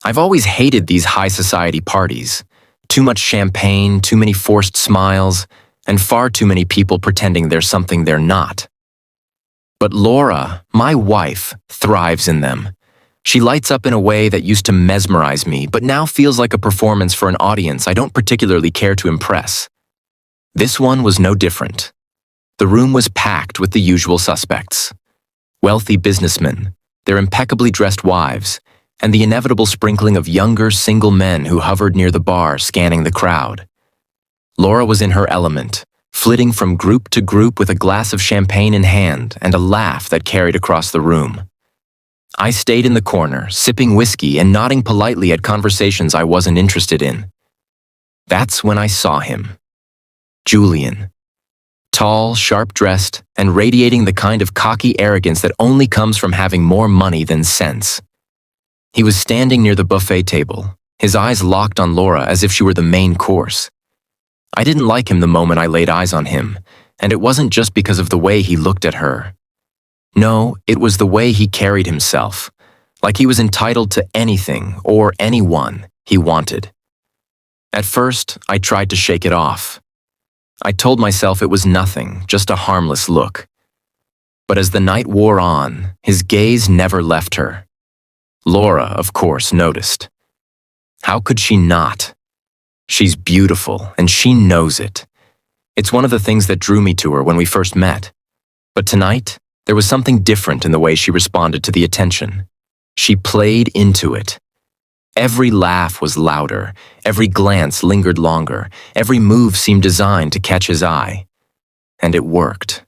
I've always hated these high society parties. Too much champagne, too many forced smiles, and far too many people pretending they're something they're not. But Laura, my wife, thrives in them. She lights up in a way that used to mesmerize me, but now feels like a performance for an audience I don't particularly care to impress. This one was no different. The room was packed with the usual suspects. Wealthy businessmen, their impeccably dressed wives, and the inevitable sprinkling of younger, single men who hovered near the bar scanning the crowd. Laura was in her element, flitting from group to group with a glass of champagne in hand and a laugh that carried across the room. I stayed in the corner, sipping whiskey and nodding politely at conversations I wasn't interested in. That's when I saw him. Julian. Tall, sharp-dressed, and radiating the kind of cocky arrogance that only comes from having more money than sense. He was standing near the buffet table, his eyes locked on Laura as if she were the main course. I didn't like him the moment I laid eyes on him, and it wasn't just because of the way he looked at her. No, it was the way he carried himself, like he was entitled to anything or anyone he wanted. At first, I tried to shake it off. I told myself it was nothing, just a harmless look. But as the night wore on, his gaze never left her. Laura, of course, noticed. How could she not? She's beautiful, and she knows it. It's one of the things that drew me to her when we first met. But tonight, there was something different in the way she responded to the attention. She played into it. Every laugh was louder, every glance lingered longer, every move seemed designed to catch his eye. And it worked.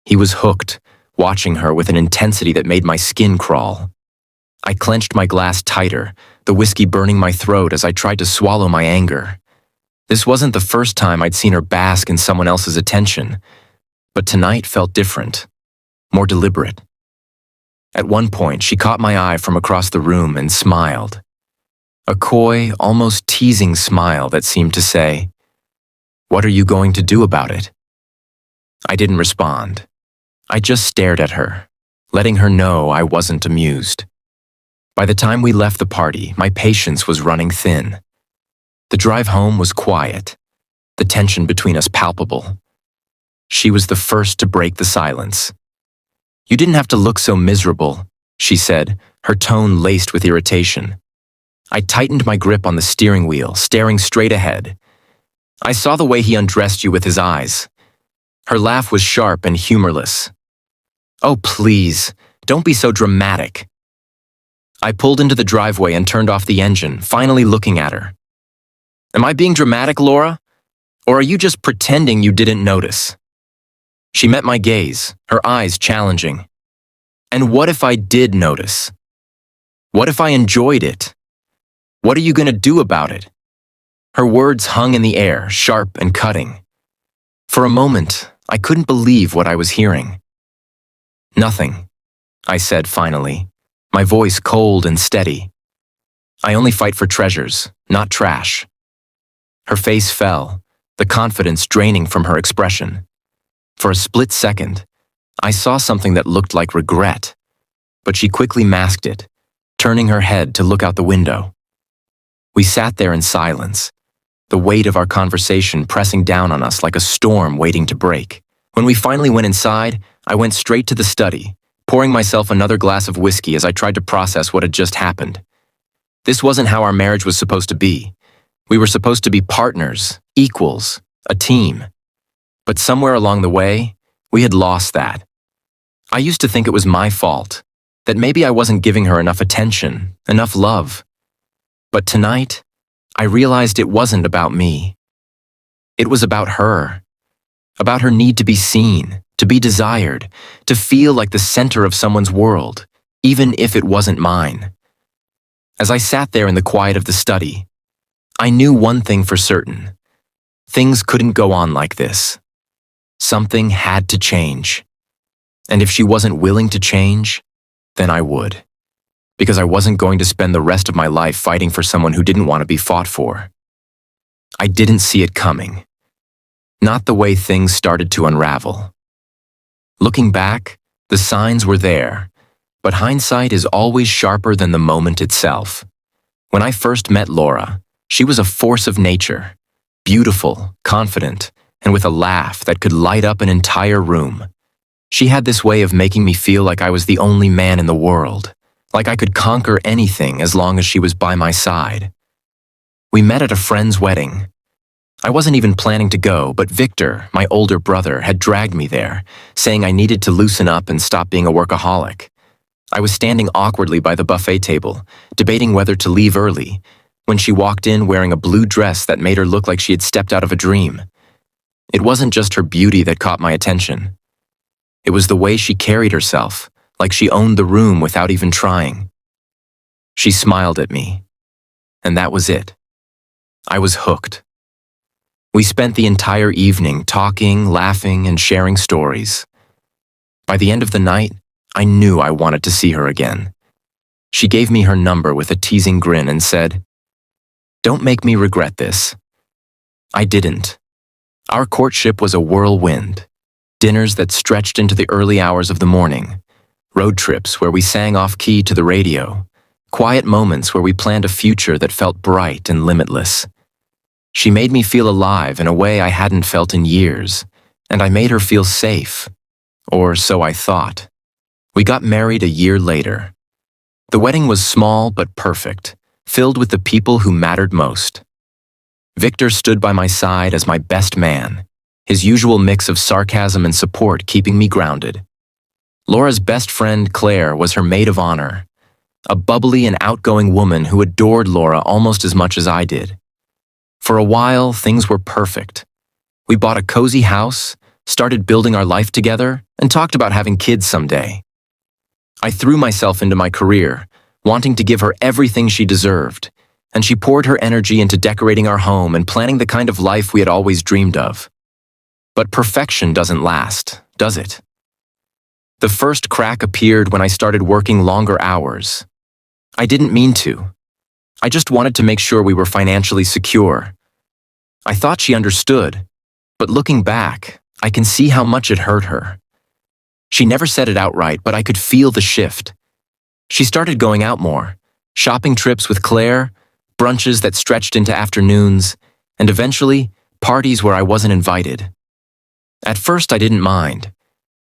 He was hooked, watching her with an intensity that made my skin crawl. I clenched my glass tighter, the whiskey burning my throat as I tried to swallow my anger. This wasn't the first time I'd seen her bask in someone else's attention, but tonight felt different, more deliberate. At one point, she caught my eye from across the room and smiled. A coy, almost teasing smile that seemed to say, "What are you going to do about it?" I didn't respond. I just stared at her, letting her know I wasn't amused. By the time we left the party, my patience was running thin. The drive home was quiet, the tension between us palpable. She was the first to break the silence. "You didn't have to look so miserable," she said, her tone laced with irritation. I tightened my grip on the steering wheel, staring straight ahead. "I saw the way he undressed you with his eyes." Her laugh was sharp and humorless. "Oh, please, don't be so dramatic." I pulled into the driveway and turned off the engine, finally looking at her. "Am I being dramatic, Laura? Or are you just pretending you didn't notice?" She met my gaze, her eyes challenging. "And what if I did notice? What if I enjoyed it? What are you going to do about it?" Her words hung in the air, sharp and cutting. For a moment, I couldn't believe what I was hearing. "Nothing," I said finally, my voice cold and steady. "I only fight for treasures, not trash." Her face fell, the confidence draining from her expression. For a split second, I saw something that looked like regret, but she quickly masked it, turning her head to look out the window. We sat there in silence, the weight of our conversation pressing down on us like a storm waiting to break. When we finally went inside, I went straight to the study, pouring myself another glass of whiskey as I tried to process what had just happened. This wasn't how our marriage was supposed to be. We were supposed to be partners, equals, a team. But somewhere along the way, we had lost that. I used to think it was my fault, that maybe I wasn't giving her enough attention, enough love. But tonight, I realized it wasn't about me. It was about her need to be seen, to be desired, to feel like the center of someone's world, even if it wasn't mine. As I sat there in the quiet of the study, I knew one thing for certain. Things couldn't go on like this. Something had to change. And if she wasn't willing to change, then I would. Because I wasn't going to spend the rest of my life fighting for someone who didn't want to be fought for. I didn't see it coming. Not the way things started to unravel. Looking back, the signs were there, but hindsight is always sharper than the moment itself. When I first met Laura, she was a force of nature, beautiful, confident, and with a laugh that could light up an entire room. She had this way of making me feel like I was the only man in the world, like I could conquer anything as long as she was by my side. We met at a friend's wedding. I wasn't even planning to go, but Victor, my older brother, had dragged me there, saying I needed to loosen up and stop being a workaholic. I was standing awkwardly by the buffet table, debating whether to leave early, when she walked in wearing a blue dress that made her look like she had stepped out of a dream. It wasn't just her beauty that caught my attention. It was the way she carried herself, like she owned the room without even trying. She smiled at me, and that was it. I was hooked. We spent the entire evening talking, laughing, and sharing stories. By the end of the night, I knew I wanted to see her again. She gave me her number with a teasing grin and said, "Don't make me regret this." I didn't. Our courtship was a whirlwind. Dinners that stretched into the early hours of the morning, road trips where we sang off-key to the radio, quiet moments where we planned a future that felt bright and limitless. She made me feel alive in a way I hadn't felt in years, and I made her feel safe. Or so I thought. We got married a year later. The wedding was small but perfect, filled with the people who mattered most. Victor stood by my side as my best man, his usual mix of sarcasm and support keeping me grounded. Laura's best friend, Claire, was her maid of honor, a bubbly and outgoing woman who adored Laura almost as much as I did. For a while, things were perfect. We bought a cozy house, started building our life together, and talked about having kids someday. I threw myself into my career, wanting to give her everything she deserved, and she poured her energy into decorating our home and planning the kind of life we had always dreamed of. But perfection doesn't last, does it? The first crack appeared when I started working longer hours. I didn't mean to. I just wanted to make sure we were financially secure. I thought she understood, but looking back, I can see how much it hurt her. She never said it outright, but I could feel the shift. She started going out more, shopping trips with Claire, brunches that stretched into afternoons, and eventually, parties where I wasn't invited. At first, I didn't mind.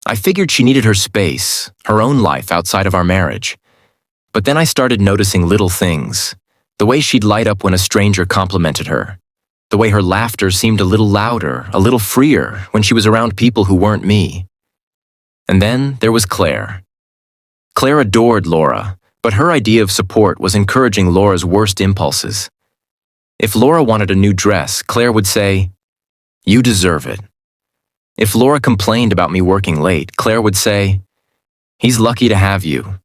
I figured she needed her space, her own life outside of our marriage. But then I started noticing little things, the way she'd light up when a stranger complimented her, the way her laughter seemed a little louder, a little freer when she was around people who weren't me. And then there was Claire. Claire adored Laura, but her idea of support was encouraging Laura's worst impulses. If Laura wanted a new dress, Claire would say, "You deserve it." If Laura complained about me working late, Claire would say, "He's lucky to have you.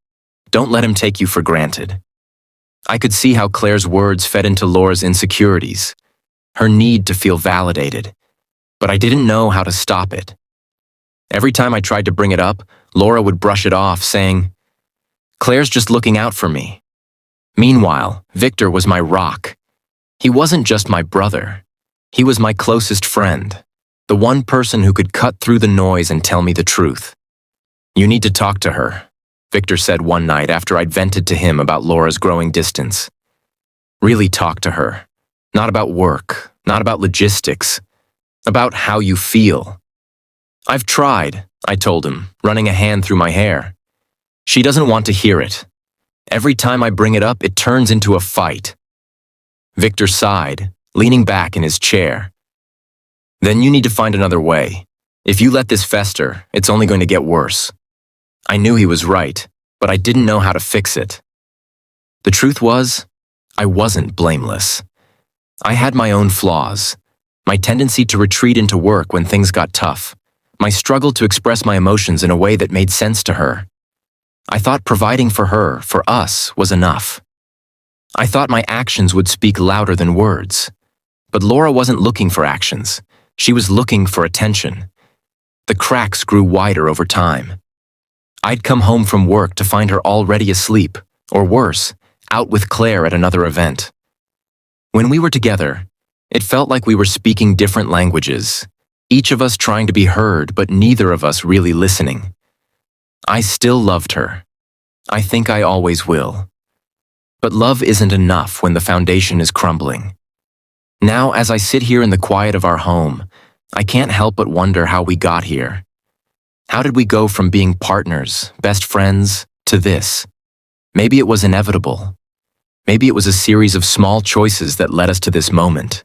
Don't let him take you for granted." I could see how Claire's words fed into Laura's insecurities, her need to feel validated, but I didn't know how to stop it. Every time I tried to bring it up, Laura would brush it off, saying, "Claire's just looking out for me." Meanwhile, Victor was my rock. He wasn't just my brother. He was my closest friend, the one person who could cut through the noise and tell me the truth. "You need to talk to her," Victor said one night after I'd vented to him about Laura's growing distance. "Really talk to her. Not about work, not about logistics, about how you feel." "I've tried," I told him, running a hand through my hair. "She doesn't want to hear it. Every time I bring it up, it turns into a fight." Victor sighed, leaning back in his chair. "Then you need to find another way. If you let this fester, it's only going to get worse." I knew he was right, but I didn't know how to fix it. The truth was, I wasn't blameless. I had my own flaws, my tendency to retreat into work when things got tough, my struggle to express my emotions in a way that made sense to her. I thought providing for her, for us, was enough. I thought my actions would speak louder than words. But Laura wasn't looking for actions. She was looking for attention. The cracks grew wider over time. I'd come home from work to find her already asleep, or worse, out with Claire at another event. When we were together, it felt like we were speaking different languages, each of us trying to be heard, but neither of us really listening. I still loved her. I think I always will. But love isn't enough when the foundation is crumbling. Now, as I sit here in the quiet of our home, I can't help but wonder how we got here. How did we go from being partners, best friends, to this? Maybe it was inevitable. Maybe it was a series of small choices that led us to this moment.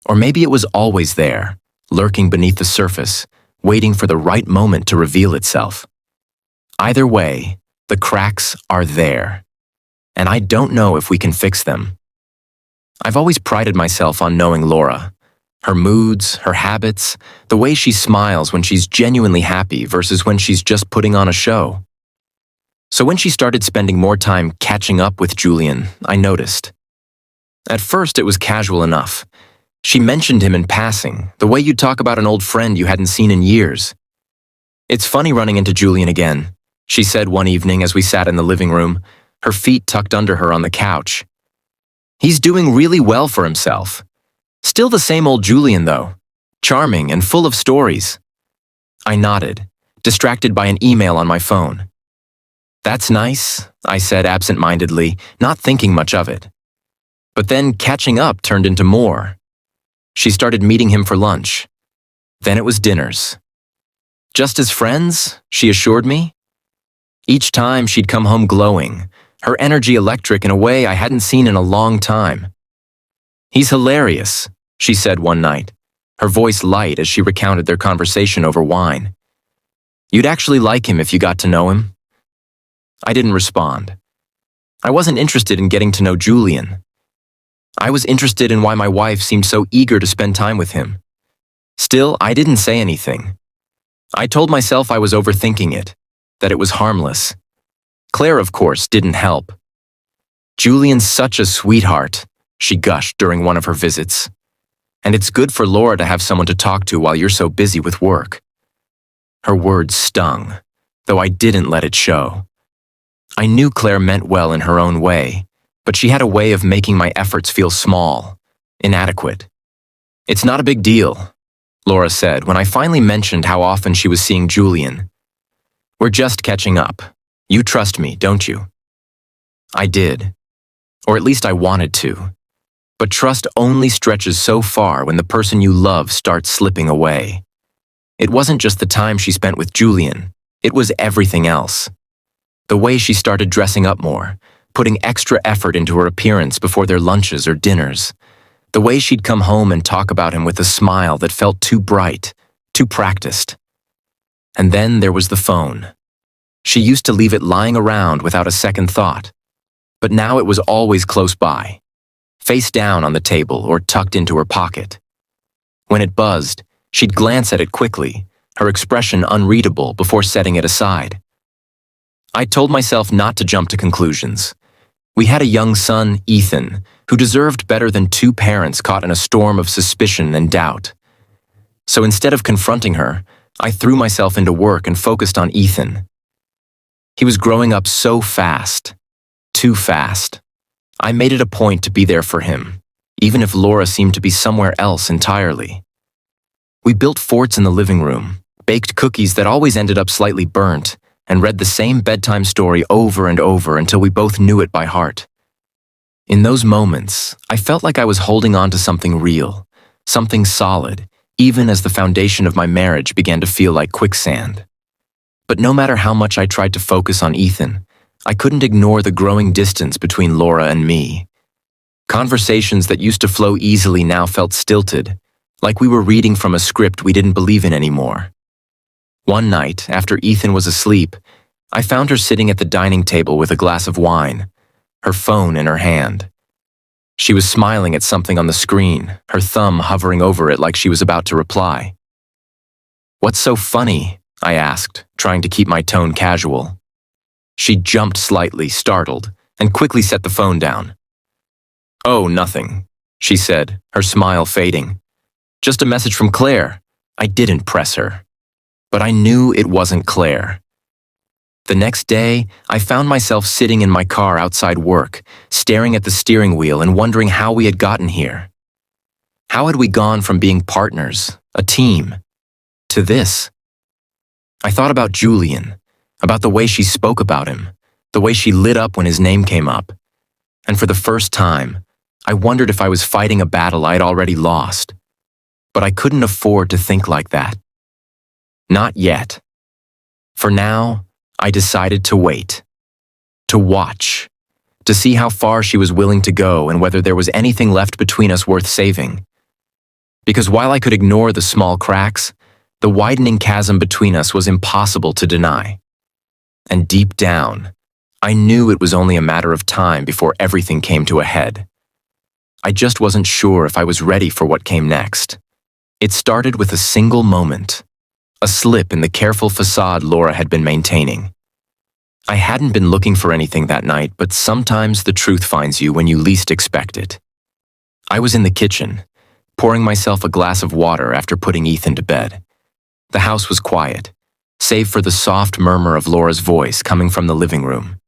Or maybe it was always there, lurking beneath the surface, waiting for the right moment to reveal itself. Either way, the cracks are there. And I don't know if we can fix them. I've always prided myself on knowing Laura. Her moods, her habits, the way she smiles when she's genuinely happy versus when she's just putting on a show. So when she started spending more time catching up with Julian, I noticed. At first, it was casual enough. She mentioned him in passing, the way you'd talk about an old friend you hadn't seen in years. "It's funny running into Julian again," she said one evening as we sat in the living room, her feet tucked under her on the couch. "He's doing really well for himself. Still the same old Julian, though. Charming and full of stories." I nodded, distracted by an email on my phone. "That's nice," I said absent-mindedly, not thinking much of it. But then catching up turned into more. She started meeting him for lunch. Then it was dinners. "Just as friends," she assured me. Each time she'd come home glowing, her energy electric in a way I hadn't seen in a long time. "He's hilarious," she said one night, her voice light as she recounted their conversation over wine. "You'd actually like him if you got to know him." I didn't respond. I wasn't interested in getting to know Julian. I was interested in why my wife seemed so eager to spend time with him. Still, I didn't say anything. I told myself I was overthinking it, that it was harmless. Claire, of course, didn't help. "Julian's such a sweetheart," she gushed during one of her visits. "And it's good for Laura to have someone to talk to while you're so busy with work." Her words stung, though I didn't let it show. I knew Claire meant well in her own way, but she had a way of making my efforts feel small, inadequate. "It's not a big deal," Laura said when I finally mentioned how often she was seeing Julian. "We're just catching up. You trust me, don't you?" I did. Or at least I wanted to. But trust only stretches so far when the person you love starts slipping away. It wasn't just the time she spent with Julian, it was everything else. The way she started dressing up more, putting extra effort into her appearance before their lunches or dinners. The way she'd come home and talk about him with a smile that felt too bright, too practiced. And then there was the phone. She used to leave it lying around without a second thought. But now it was always close by, face down on the table or tucked into her pocket. When it buzzed, she'd glance at it quickly, her expression unreadable before setting it aside. I told myself not to jump to conclusions. We had a young son, Ethan, who deserved better than two parents caught in a storm of suspicion and doubt. So instead of confronting her, I threw myself into work and focused on Ethan. He was growing up so fast. Too fast. I made it a point to be there for him, even if Laura seemed to be somewhere else entirely. We built forts in the living room, baked cookies that always ended up slightly burnt, and read the same bedtime story over and over until we both knew it by heart. In those moments, I felt like I was holding on to something real, something solid, even as the foundation of my marriage began to feel like quicksand. But no matter how much I tried to focus on Ethan, I couldn't ignore the growing distance between Laura and me. Conversations that used to flow easily now felt stilted, like we were reading from a script we didn't believe in anymore. One night, after Ethan was asleep, I found her sitting at the dining table with a glass of wine, her phone in her hand. She was smiling at something on the screen, her thumb hovering over it like she was about to reply. "What's so funny?" I asked, trying to keep my tone casual. She jumped slightly, startled, and quickly set the phone down. "Oh, nothing," she said, her smile fading. "Just a message from Claire." I didn't press her. But I knew it wasn't Claire. The next day, I found myself sitting in my car outside work, staring at the steering wheel and wondering how we had gotten here. How had we gone from being partners, a team, to this? I thought about Julian, about the way she spoke about him, the way she lit up when his name came up. and for the first time, I wondered if I was fighting a battle I had already lost. But I couldn't afford to think like that. Not yet. For now, I decided to wait. To watch. To see how far she was willing to go and whether there was anything left between us worth saving. Because while I could ignore the small cracks, the widening chasm between us was impossible to deny. And deep down, I knew it was only a matter of time before everything came to a head. I just wasn't sure if I was ready for what came next. It started with a single moment, a slip in the careful facade Laura had been maintaining. I hadn't been looking for anything that night, but sometimes the truth finds you when you least expect it. I was in the kitchen, pouring myself a glass of water after putting Ethan to bed. The house was quiet, save for the soft murmur of Laura's voice coming from the living room.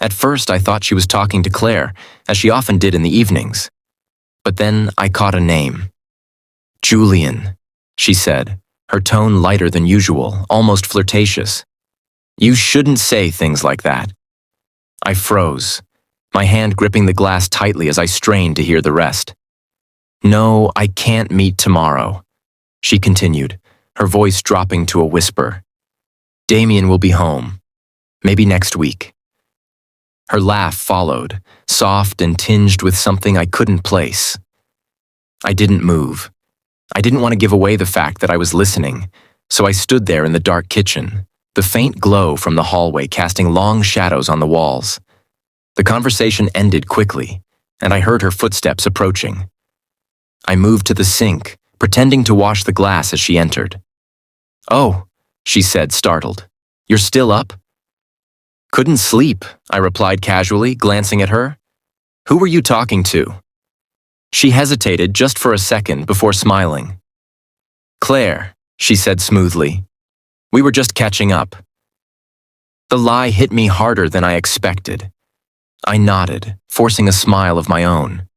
At first, I thought she was talking to Claire, as she often did in the evenings. But then I caught a name. Julian, she said, her tone lighter than usual, almost flirtatious. You shouldn't say things like that. I froze, my hand gripping the glass tightly as I strained to hear the rest. No, I can't meet tomorrow, she continued, her voice dropping to a whisper. Damien will be home. Maybe next week. Her laugh followed, soft and tinged with something I couldn't place. I didn't move. I didn't want to give away the fact that I was listening, so I stood there in the dark kitchen, the faint glow from the hallway casting long shadows on the walls. The conversation ended quickly, and I heard her footsteps approaching. I moved to the sink, pretending to wash the glass as she entered. Oh, she said, startled. You're still up? Couldn't sleep, I replied casually, glancing at her. Who were you talking to? She hesitated just for a second before smiling. Claire, she said smoothly. We were just catching up. The lie hit me harder than I expected. I nodded, forcing a smile of my own.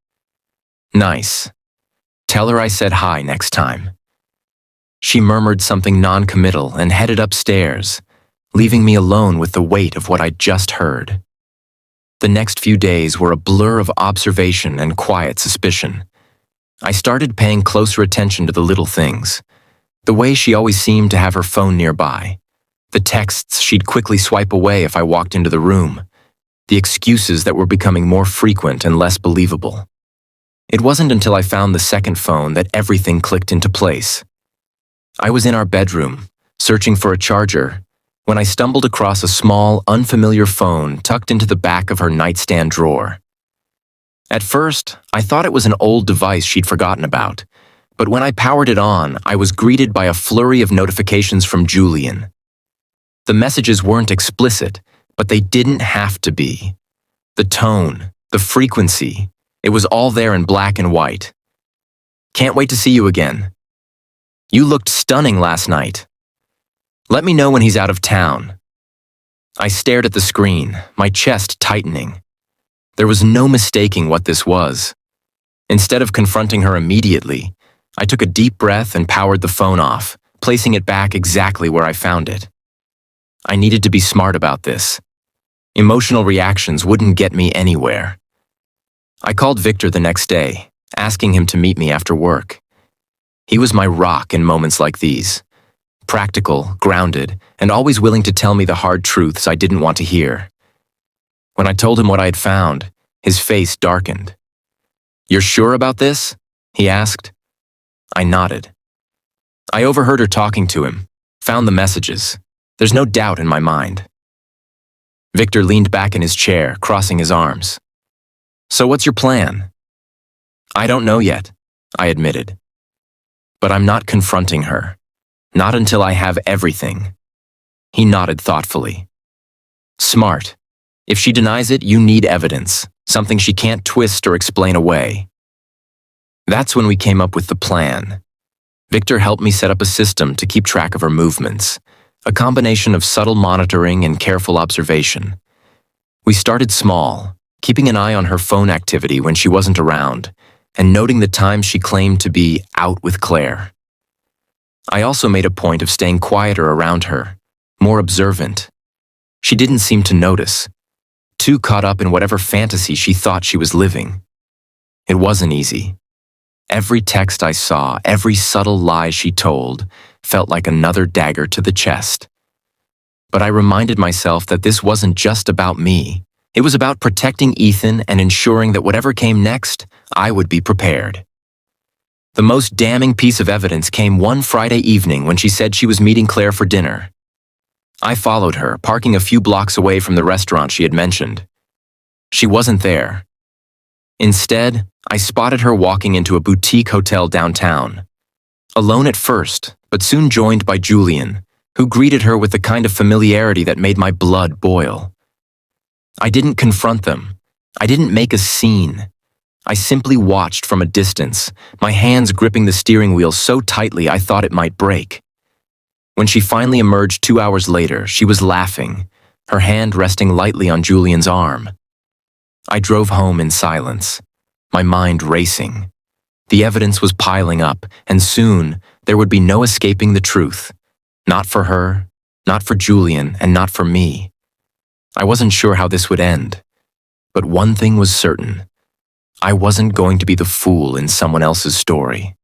Nice. Tell her I said hi next time. She murmured something non-committal and headed upstairs, leaving me alone with the weight of what I'd just heard. The next few days were a blur of observation and quiet suspicion. I started paying closer attention to the little things. The way she always seemed to have her phone nearby. The texts she'd quickly swipe away if I walked into the room. The excuses that were becoming more frequent and less believable. It wasn't until I found the second phone that everything clicked into place. I was in our bedroom, searching for a charger, when I stumbled across a small, unfamiliar phone tucked into the back of her nightstand drawer. At first, I thought it was an old device she'd forgotten about, but when I powered it on, I was greeted by a flurry of notifications from Julian. The messages weren't explicit, but they didn't have to be. The tone, the frequency, it was all there in black and white. Can't wait to see you again. You looked stunning last night. Let me know when he's out of town. I stared at the screen, my chest tightening. There was no mistaking what this was. Instead of confronting her immediately, I took a deep breath and powered the phone off, placing it back exactly where I found it. I needed to be smart about this. Emotional reactions wouldn't get me anywhere. I called Victor the next day, asking him to meet me after work. He was my rock in moments like these. Practical, grounded, and always willing to tell me the hard truths I didn't want to hear. When I told him what I had found, his face darkened. You're sure about this? He asked. I nodded. I overheard her talking to him, found the messages. There's no doubt in my mind. Victor leaned back in his chair, crossing his arms. So what's your plan? I don't know yet, I admitted. But I'm not confronting her. Not until I have everything. He nodded thoughtfully. Smart. If she denies it, you need evidence, something she can't twist or explain away. That's when we came up with the plan. Victor helped me set up a system to keep track of her movements, a combination of subtle monitoring and careful observation. We started small, keeping an eye on her phone activity when she wasn't around, and noting the times she claimed to be out with Claire. I also made a point of staying quieter around her, more observant. She didn't seem to notice. too caught up in whatever fantasy she thought she was living. It wasn't easy. Every text I saw, every subtle lie she told, felt like another dagger to the chest. But I reminded myself that this wasn't just about me. It was about protecting Ethan and ensuring that whatever came next, I would be prepared. The most damning piece of evidence came one Friday evening when she said she was meeting Claire for dinner. I followed her, parking a few blocks away from the restaurant she had mentioned. She wasn't there. Instead, I spotted her walking into a boutique hotel downtown. Alone at first, but soon joined by Julian, who greeted her with the kind of familiarity that made my blood boil. I didn't confront them. I didn't make a scene. I simply watched from a distance, my hands gripping the steering wheel so tightly I thought it might break. When she finally emerged 2 hours later, she was laughing, her hand resting lightly on Julian's arm. I drove home in silence, my mind racing. The evidence was piling up, and soon there would be no escaping the truth. Not for her, not for Julian, and not for me. I wasn't sure how this would end, but one thing was certain. I wasn't going to be the fool in someone else's story.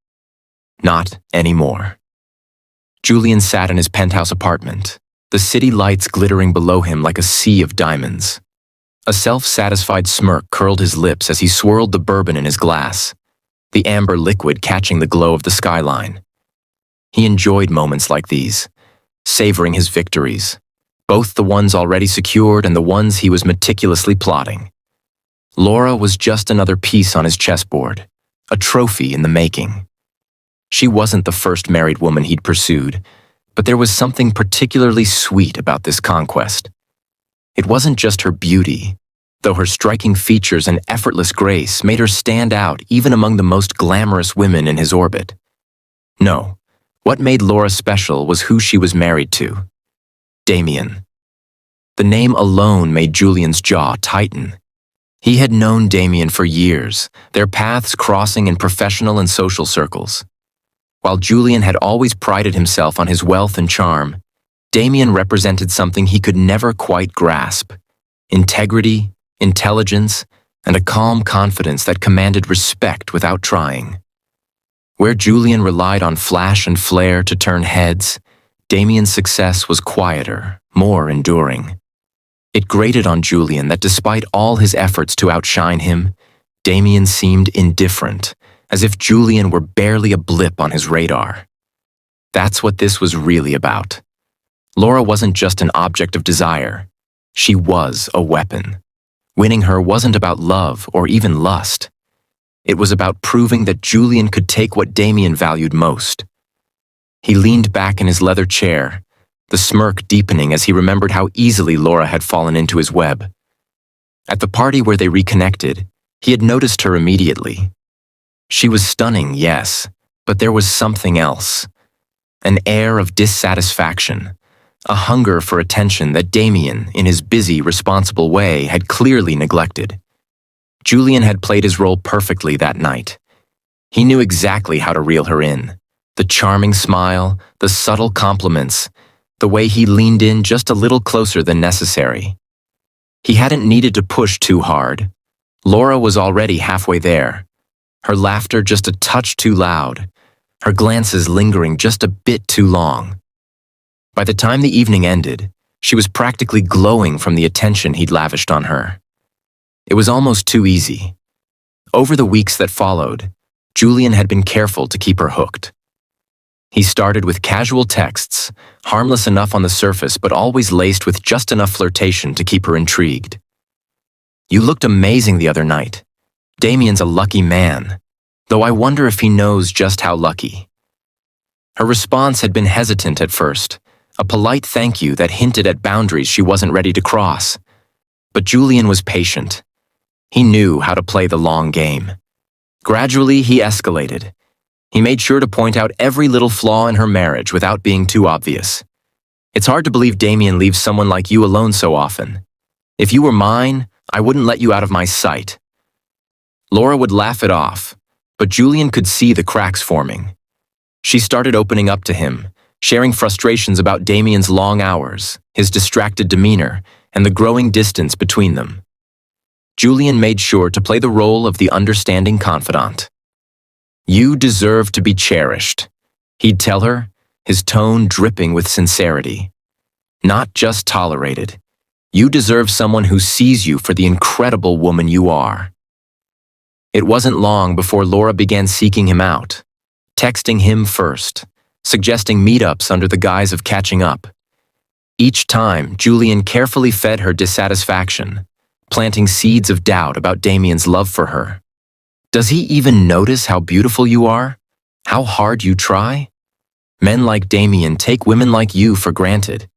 Not anymore. Julian sat in his penthouse apartment, the city lights glittering below him like a sea of diamonds. A self-satisfied smirk curled his lips as he swirled the bourbon in his glass, the amber liquid catching the glow of the skyline. He enjoyed moments like these, savoring his victories, both the ones already secured and the ones he was meticulously plotting. Laura was just another piece on his chessboard, a trophy in the making. She wasn't the first married woman he'd pursued, but there was something particularly sweet about this conquest. It wasn't just her beauty, though her striking features and effortless grace made her stand out even among the most glamorous women in his orbit. No, what made Laura special was who she was married to. Damien. The name alone made Julian's jaw tighten. He had known Damien for years, their paths crossing in professional and social circles. While Julian had always prided himself on his wealth and charm, Damien represented something he could never quite grasp: integrity, intelligence, and a calm confidence that commanded respect without trying. Where Julian relied on flash and flair to turn heads, Damien's success was quieter, more enduring. It grated on Julian that despite all his efforts to outshine him, Damien seemed indifferent, as if Julian were barely a blip on his radar. That's what this was really about. Laura wasn't just an object of desire. She was a weapon. Winning her wasn't about love or even lust. It was about proving that Julian could take what Damien valued most. He leaned back in his leather chair, the smirk deepening as he remembered how easily Laura had fallen into his web. At the party where they reconnected, he had noticed her immediately. She was stunning, yes, but there was something else. An air of dissatisfaction, a hunger for attention that Damien, in his busy, responsible way, had clearly neglected. Julian had played his role perfectly that night. He knew exactly how to reel her in. The charming smile, the subtle compliments, the way he leaned in just a little closer than necessary. He hadn't needed to push too hard. Laura was already halfway there, her laughter just a touch too loud, her glances lingering just a bit too long. By the time the evening ended, she was practically glowing from the attention he'd lavished on her. It was almost too easy. Over the weeks that followed, Julian had been careful to keep her hooked. He started with casual texts, harmless enough on the surface but always laced with just enough flirtation to keep her intrigued. "You looked amazing the other night. Damien's a lucky man, though I wonder if he knows just how lucky." Her response had been hesitant at first, a polite thank you that hinted at boundaries she wasn't ready to cross. But Julian was patient. He knew how to play the long game. Gradually, he escalated. He made sure to point out every little flaw in her marriage without being too obvious. "It's hard to believe Damien leaves someone like you alone so often. If you were mine, I wouldn't let you out of my sight." Laura would laugh it off, but Julian could see the cracks forming. She started opening up to him, sharing frustrations about Damien's long hours, his distracted demeanor, and the growing distance between them. Julian made sure to play the role of the understanding confidant. "You deserve to be cherished," he'd tell her, his tone dripping with sincerity. "Not just tolerated. You deserve someone who sees you for the incredible woman you are." It wasn't long before Laura began seeking him out, texting him first, suggesting meetups under the guise of catching up. Each time, Julian carefully fed her dissatisfaction, planting seeds of doubt about Damien's love for her. Does he even notice how beautiful you are? How hard you try? Men like Damien take women like you for granted.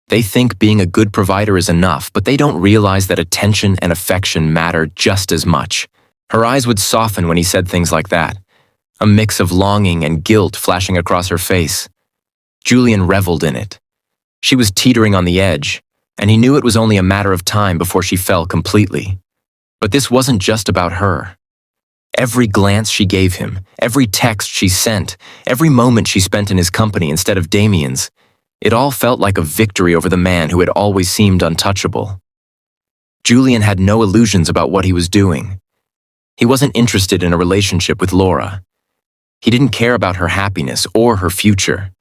They think being a good provider is enough, but they don't realize that attention and affection matter just as much. Her eyes would soften when he said things like that, a mix of longing and guilt flashing across her face. Julian reveled in it. She was teetering on the edge, and he knew it was only a matter of time before she fell completely. But this wasn't just about her. Every glance she gave him, every text she sent, every moment she spent in his company instead of Damien's, it all felt like a victory over the man who had always seemed untouchable. Julian had no illusions about what he was doing. He wasn't interested in a relationship with Laura. He didn't care about her happiness or her future.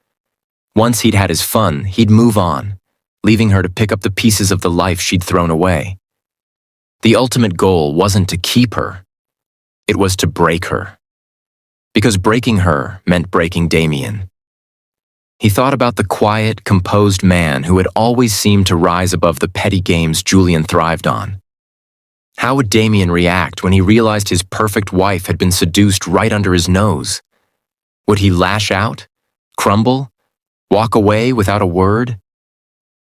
Once he'd had his fun, he'd move on, leaving her to pick up the pieces of the life she'd thrown away. The ultimate goal wasn't to keep her. It was to break her. Because breaking her meant breaking Damien. He thought about the quiet, composed man who had always seemed to rise above the petty games Julian thrived on. How would Damien react when he realized his perfect wife had been seduced right under his nose? Would he lash out? Crumble? Walk away without a word?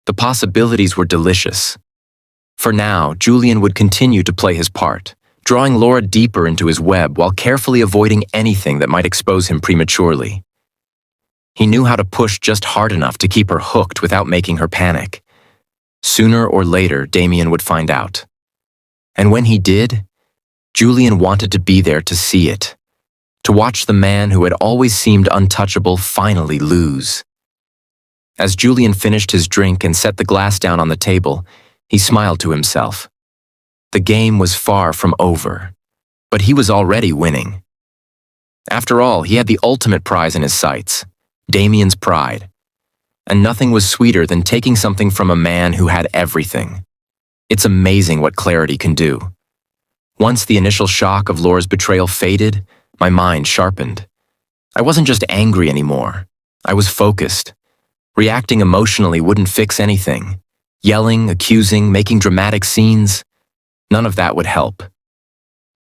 The possibilities were delicious. For now, Julian would continue to play his part, drawing Laura deeper into his web while carefully avoiding anything that might expose him prematurely. He knew how to push just hard enough to keep her hooked without making her panic. Sooner or later, Damien would find out. And when he did, Julian wanted to be there to see it, to watch the man who had always seemed untouchable finally lose. As Julian finished his drink and set the glass down on the table, he smiled to himself. The game was far from over, but he was already winning. After all, he had the ultimate prize in his sights, Damien's pride. And nothing was sweeter than taking something from a man who had everything. It's amazing what clarity can do. Once the initial shock of Laura's betrayal faded, my mind sharpened. I wasn't just angry anymore. I was focused. Reacting emotionally wouldn't fix anything. Yelling, accusing, making dramatic scenes, none of that would help.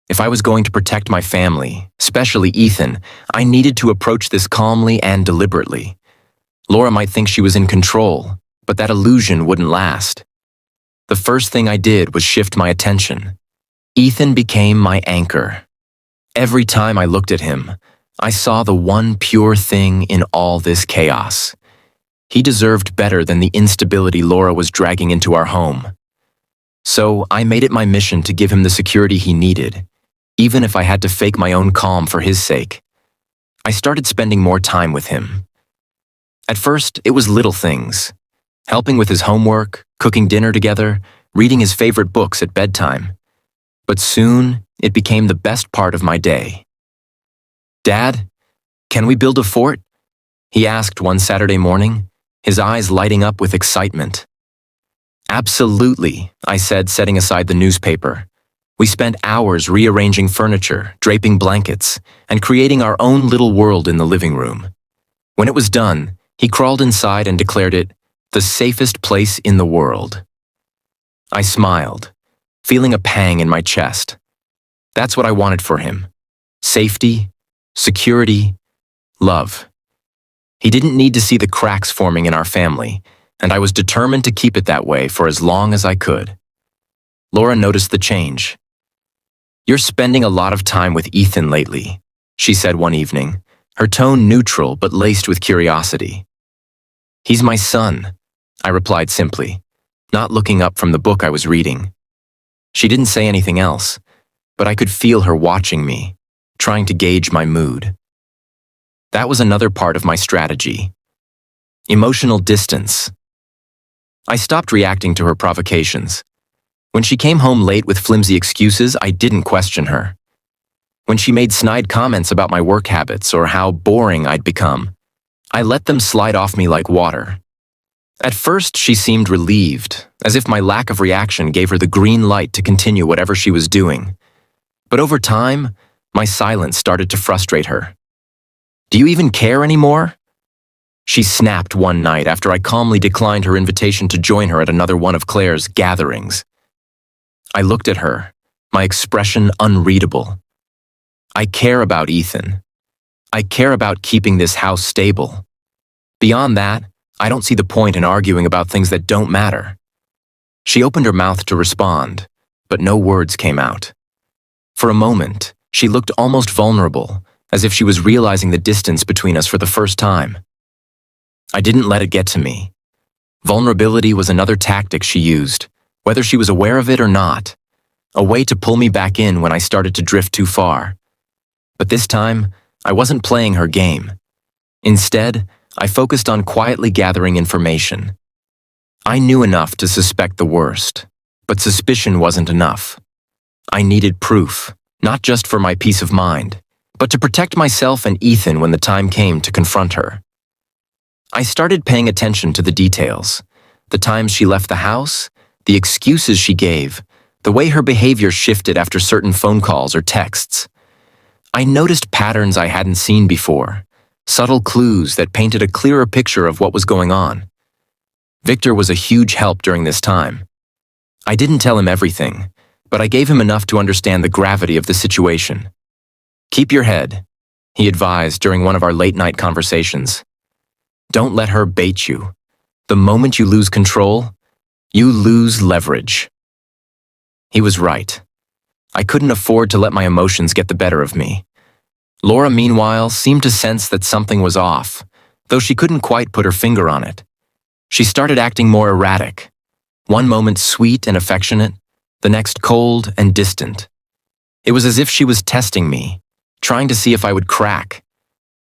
If I was going to protect my family, especially Ethan, I needed to approach this calmly and deliberately. Laura might think she was in control, but that illusion wouldn't last. The first thing I did was shift my attention. Ethan became my anchor. Every time I looked at him, I saw the one pure thing in all this chaos. He deserved better than the instability Laura was dragging into our home. So I made it my mission to give him the security he needed, even if I had to fake my own calm for his sake. I started spending more time with him. At first, it was little things. Helping with his homework, cooking dinner together, reading his favorite books at bedtime. But soon, it became the best part of my day. "Dad, can we build a fort?" he asked one Saturday morning, his eyes lighting up with excitement. "Absolutely," I said, setting aside the newspaper. We spent hours rearranging furniture, draping blankets, and creating our own little world in the living room. When it was done, he crawled inside and declared it the safest place in the world. I smiled, feeling a pang in my chest. That's what I wanted for him. Safety, security, love. He didn't need to see the cracks forming in our family, and I was determined to keep it that way for as long as I could. Laura noticed the change. "You're spending a lot of time with Ethan lately," she said one evening, her tone neutral but laced with curiosity. "He's my son," I replied simply, not looking up from the book I was reading. She didn't say anything else, but I could feel her watching me, trying to gauge my mood. That was another part of my strategy. Emotional distance. I stopped reacting to her provocations. When she came home late with flimsy excuses, I didn't question her. When she made snide comments about my work habits or how boring I'd become, I let them slide off me like water. At first, she seemed relieved, as if my lack of reaction gave her the green light to continue whatever she was doing. But over time, my silence started to frustrate her. "Do you even care anymore?" She snapped one night after I calmly declined her invitation to join her at another one of Claire's gatherings. I looked at her, my expression unreadable. I care about Ethan. I care about keeping this house stable. Beyond that, I don't see the point in arguing about things that don't matter. She opened her mouth to respond, but no words came out. For a moment, she looked almost vulnerable, as if she was realizing the distance between us for the first time. I didn't let it get to me. Vulnerability was another tactic she used, whether she was aware of it or not, a way to pull me back in when I started to drift too far. But this time, I wasn't playing her game. Instead, I focused on quietly gathering information. I knew enough to suspect the worst, but suspicion wasn't enough. I needed proof, not just for my peace of mind, but to protect myself and Ethan when the time came to confront her. I started paying attention to the details, the times she left the house, the excuses she gave, the way her behavior shifted after certain phone calls or texts. I noticed patterns I hadn't seen before, subtle clues that painted a clearer picture of what was going on. Victor was a huge help during this time. I didn't tell him everything, but I gave him enough to understand the gravity of the situation. "Keep your head," he advised during one of our late-night conversations. "Don't let her bait you. The moment you lose control, you lose leverage." He was right. I couldn't afford to let my emotions get the better of me. Laura, meanwhile, seemed to sense that something was off, though she couldn't quite put her finger on it. She started acting more erratic. One moment sweet and affectionate, the next cold and distant. It was as if she was testing me, trying to see if I would crack.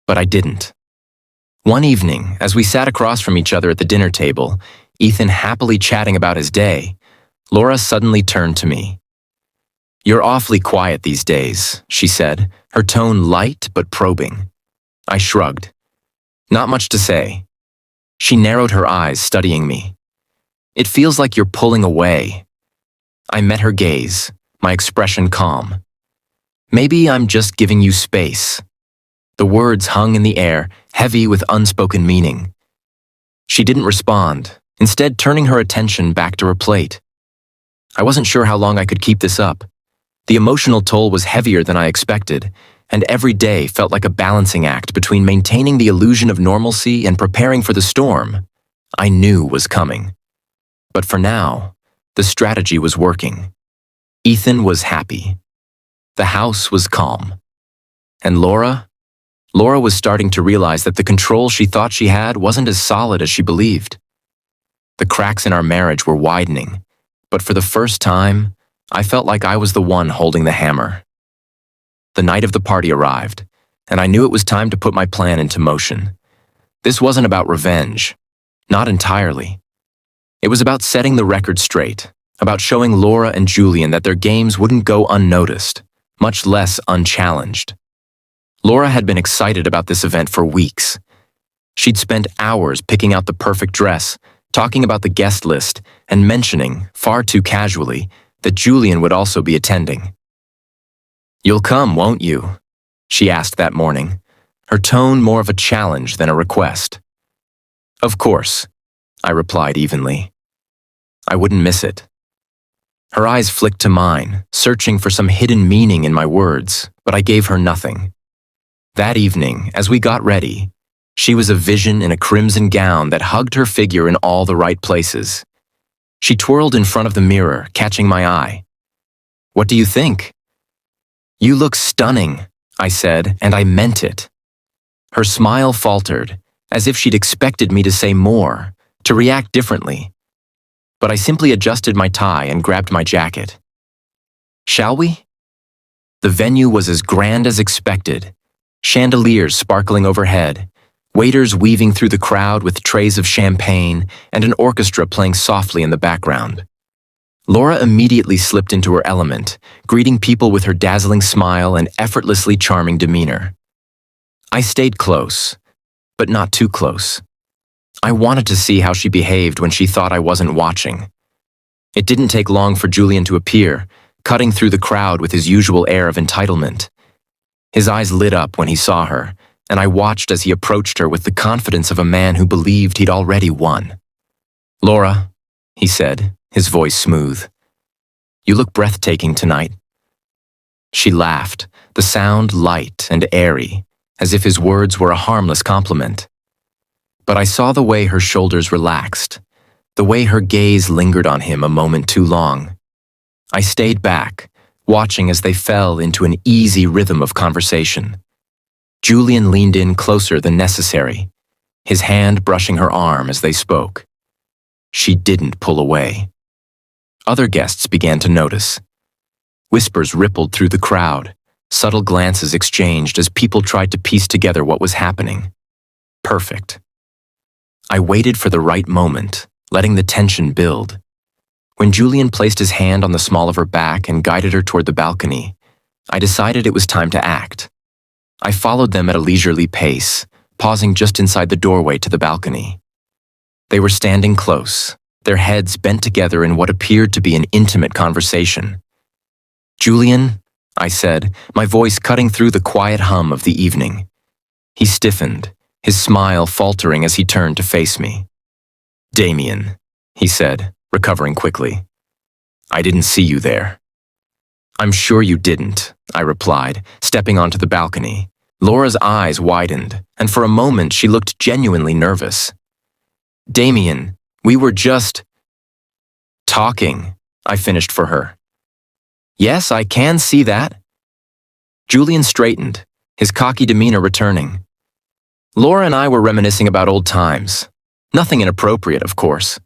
But I didn't. One evening, as we sat across from each other at the dinner table, Ethan happily chatting about his day, Laura suddenly turned to me. "You're awfully quiet these days," she said, her tone light but probing. I shrugged. "Not much to say." She narrowed her eyes, studying me. "It feels like you're pulling away." I met her gaze, my expression calm. "Maybe I'm just giving you space." The words hung in the air, heavy with unspoken meaning. She didn't respond, instead turning her attention back to her plate. I wasn't sure how long I could keep this up. The emotional toll was heavier than I expected, and every day felt like a balancing act between maintaining the illusion of normalcy and preparing for the storm I knew was coming. But for now, the strategy was working. Ethan was happy. The house was calm. And Laura was starting to realize that the control she thought she had wasn't as solid as she believed. The cracks in our marriage were widening, but for the first time, I felt like I was the one holding the hammer. The night of the party arrived, and I knew it was time to put my plan into motion. This wasn't about revenge. Not entirely. It was about setting the record straight, about showing Laura and Julian that their games wouldn't go unnoticed, much less unchallenged. Laura had been excited about this event for weeks. She'd spent hours picking out the perfect dress, talking about the guest list, and mentioning, far too casually, that Julian would also be attending. "You'll come, won't you?" she asked that morning, her tone more of a challenge than a request. "Of course," I replied evenly. I wouldn't miss it. Her eyes flicked to mine, searching for some hidden meaning in my words, but I gave her nothing. That evening, as we got ready, she was a vision in a crimson gown that hugged her figure in all the right places. She twirled in front of the mirror, catching my eye. "What do you think?" "You look stunning," I said, and I meant it. Her smile faltered, as if she'd expected me to say more, to react differently. But I simply adjusted my tie and grabbed my jacket. "Shall we?" The venue was as grand as expected. Chandeliers sparkling overhead, waiters weaving through the crowd with trays of champagne, and an orchestra playing softly in the background. Laura immediately slipped into her element, greeting people with her dazzling smile and effortlessly charming demeanor. I stayed close, but not too close. I wanted to see how she behaved when she thought I wasn't watching. It didn't take long for Julian to appear, cutting through the crowd with his usual air of entitlement. His eyes lit up when he saw her, and I watched as he approached her with the confidence of a man who believed he'd already won. "Laura," he said, his voice smooth. "You look breathtaking tonight." She laughed, the sound light and airy, as if his words were a harmless compliment. But I saw the way her shoulders relaxed, the way her gaze lingered on him a moment too long. I stayed back, watching as they fell into an easy rhythm of conversation. Julian leaned in closer than necessary, his hand brushing her arm as they spoke. She didn't pull away. Other guests began to notice. Whispers rippled through the crowd, subtle glances exchanged as people tried to piece together what was happening. Perfect. I waited for the right moment, letting the tension build. When Julian placed his hand on the small of her back and guided her toward the balcony, I decided it was time to act. I followed them at a leisurely pace, pausing just inside the doorway to the balcony. They were standing close, their heads bent together in what appeared to be an intimate conversation. "Julian," I said, my voice cutting through the quiet hum of the evening. He stiffened, his smile faltering as he turned to face me. "Damien," he said, recovering quickly. "I didn't see you there." "I'm sure you didn't," I replied, stepping onto the balcony. Laura's eyes widened, and for a moment she looked genuinely nervous. "Damien, we were just talking," I finished for her. "Yes, I can see that." Julian straightened, his cocky demeanor returning. Laura and I were reminiscing about old times. Nothing inappropriate, of course.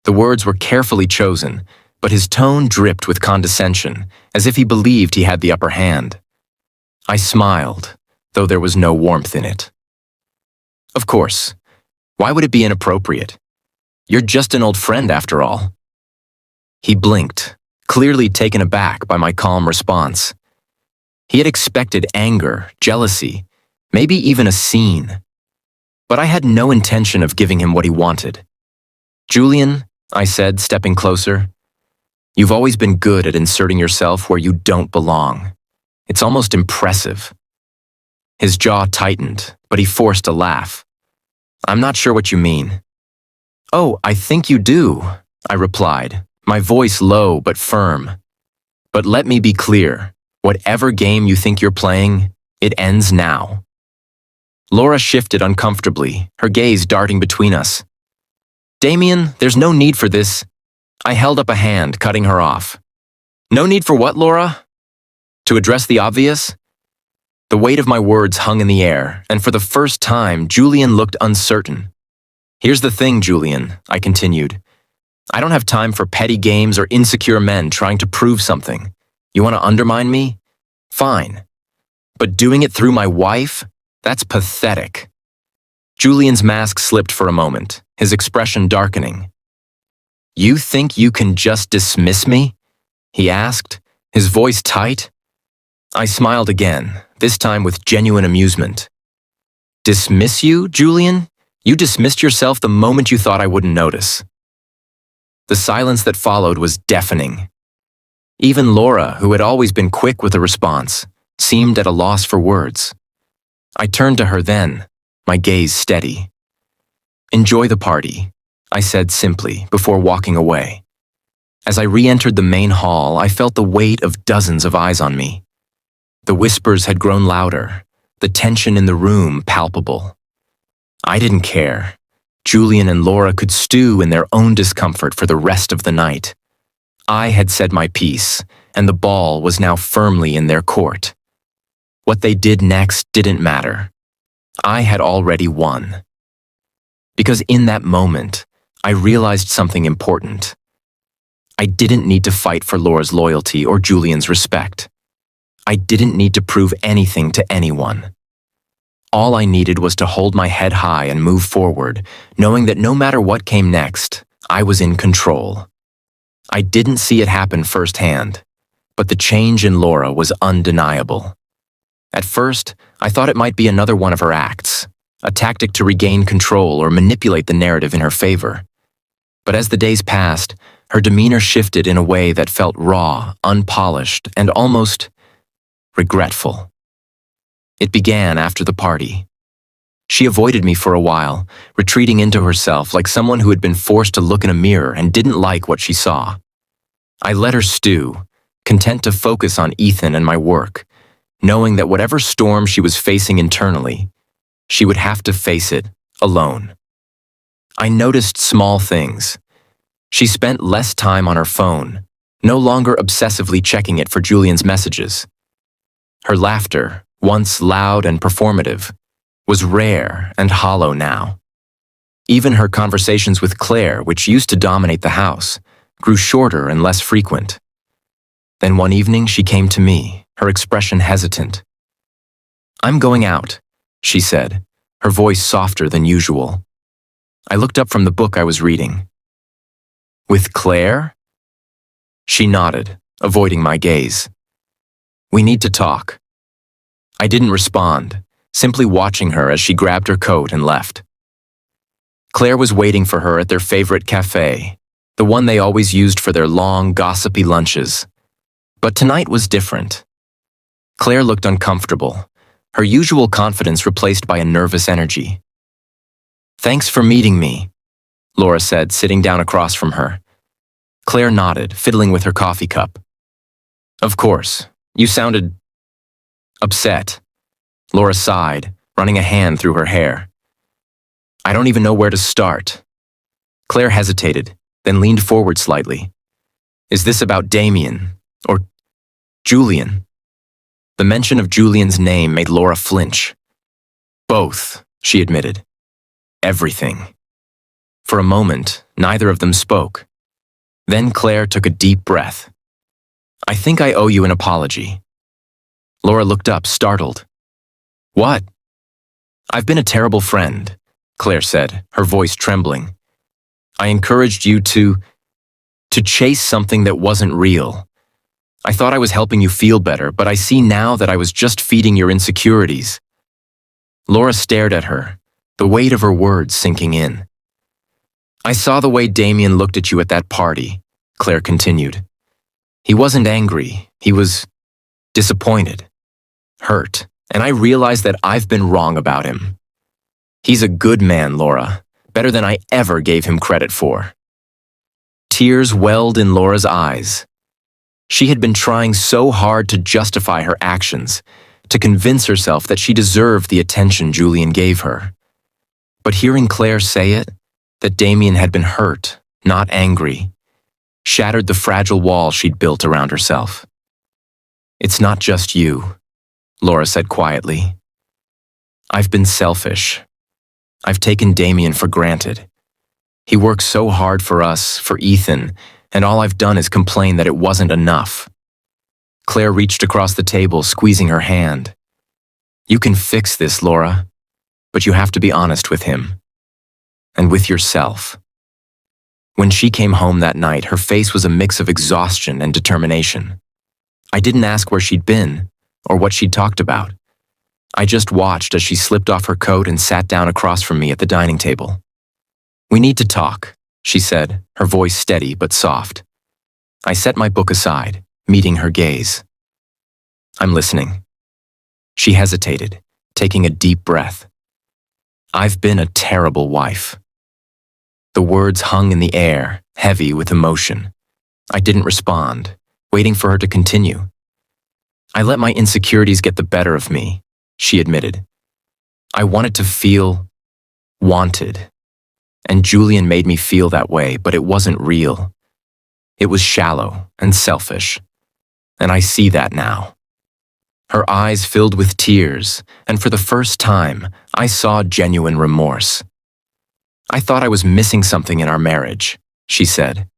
The words were carefully chosen, but his tone dripped with condescension, as if he believed he had the upper hand. I smiled, though there was no warmth in it. "Of course. Why would it be inappropriate? You're just an old friend, after all." He blinked, clearly taken aback by my calm response. He had expected anger, jealousy, maybe even a scene. But I had no intention of giving him what he wanted. "Julian," I said, stepping closer, "you've always been good at inserting yourself where you don't belong. It's almost impressive." His jaw tightened, but he forced a laugh. "I'm not sure what you mean." "Oh, I think you do," I replied, my voice low but firm. "But let me be clear, whatever game you think you're playing, it ends now." Laura shifted uncomfortably, her gaze darting between us. "Damien, there's no need for this." I held up a hand, cutting her off. "No need for what, Laura?" "To address the obvious?" The weight of my words hung in the air, and for the first time, Julian looked uncertain. "Here's the thing, Julian," I continued. "I don't have time for petty games or insecure men trying to prove something. You want to undermine me? Fine. But doing it through my wife? That's pathetic." Julian's mask slipped for a moment, his expression darkening. "You think you can just dismiss me?" he asked, his voice tight. I smiled again, this time with genuine amusement. "Dismiss you, Julian? You dismissed yourself the moment you thought I wouldn't notice." The silence that followed was deafening. Even Laura, who had always been quick with a response, seemed at a loss for words. I turned to her then, my gaze steady. "Enjoy the party," I said simply before walking away. As I re-entered the main hall, I felt the weight of dozens of eyes on me. The whispers had grown louder, the tension in the room palpable. I didn't care. Julian and Laura could stew in their own discomfort for the rest of the night. I had said my piece, and the ball was now firmly in their court. What they did next didn't matter. I had already won. Because in that moment, I realized something important. I didn't need to fight for Laura's loyalty or Julian's respect. I didn't need to prove anything to anyone. All I needed was to hold my head high and move forward, knowing that no matter what came next, I was in control. I didn't see it happen firsthand, but the change in Laura was undeniable. At first, I thought it might be another one of her acts, a tactic to regain control or manipulate the narrative in her favor. But as the days passed, her demeanor shifted in a way that felt raw, unpolished, and almost regretful. It began after the party. She avoided me for a while, retreating into herself like someone who had been forced to look in a mirror and didn't like what she saw. I let her stew, content to focus on Ethan and my work, knowing that whatever storm she was facing internally, she would have to face it alone. I noticed small things. She spent less time on her phone, no longer obsessively checking it for Julian's messages. Her laughter, once loud and performative, was rare and hollow now. Even her conversations with Claire, which used to dominate the house, grew shorter and less frequent. Then one evening she came to me, her expression hesitant. "I'm going out," she said, her voice softer than usual. I looked up from the book I was reading. "With Claire?" She nodded, avoiding my gaze. "We need to talk." I didn't respond, simply watching her as she grabbed her coat and left. Claire was waiting for her at their favorite cafe, the one they always used for their long, gossipy lunches. But tonight was different. Claire looked uncomfortable, her usual confidence replaced by a nervous energy. "Thanks for meeting me," Laura said, sitting down across from her. Claire nodded, fiddling with her coffee cup. "Of course. You sounded upset." Laura sighed, running a hand through her hair. "I don't even know where to start." Claire hesitated, then leaned forward slightly. "Is this about Damien? Or Julian?" The mention of Julian's name made Laura flinch. "Both," she admitted. "Everything." For a moment, neither of them spoke. Then Claire took a deep breath. "I think I owe you an apology." Laura looked up, startled. "What?" "I've been a terrible friend," Claire said, her voice trembling. "I encouraged you to chase something that wasn't real. I thought I was helping you feel better, but I see now that I was just feeding your insecurities." Laura stared at her, the weight of her words sinking in. "I saw the way Damien looked at you at that party," Claire continued. "He wasn't angry, he was disappointed, hurt, and I realized that I've been wrong about him. He's a good man, Laura, better than I ever gave him credit for." Tears welled in Laura's eyes. She had been trying so hard to justify her actions, to convince herself that she deserved the attention Julian gave her. But hearing Claire say it, that Damien had been hurt, not angry, shattered the fragile wall she'd built around herself. "It's not just you," Laura said quietly. "I've been selfish. I've taken Damien for granted. He worked so hard for us, for Ethan, and all I've done is complain that it wasn't enough." Claire reached across the table, squeezing her hand. "You can fix this, Laura, but you have to be honest with him. And with yourself." When she came home that night, her face was a mix of exhaustion and determination. I didn't ask where she'd been, or what she'd talked about. I just watched as she slipped off her coat and sat down across from me at the dining table. "We need to talk," she said, her voice steady but soft. I set my book aside, meeting her gaze. "I'm listening." She hesitated, taking a deep breath. "I've been a terrible wife." The words hung in the air, heavy with emotion. I didn't respond, waiting for her to continue. "I let my insecurities get the better of me," she admitted. "I wanted to feel wanted. And Julian made me feel that way, but it wasn't real. It was shallow and selfish. And I see that now." Her eyes filled with tears, and for the first time, I saw genuine remorse. "I thought I was missing something in our marriage," she said.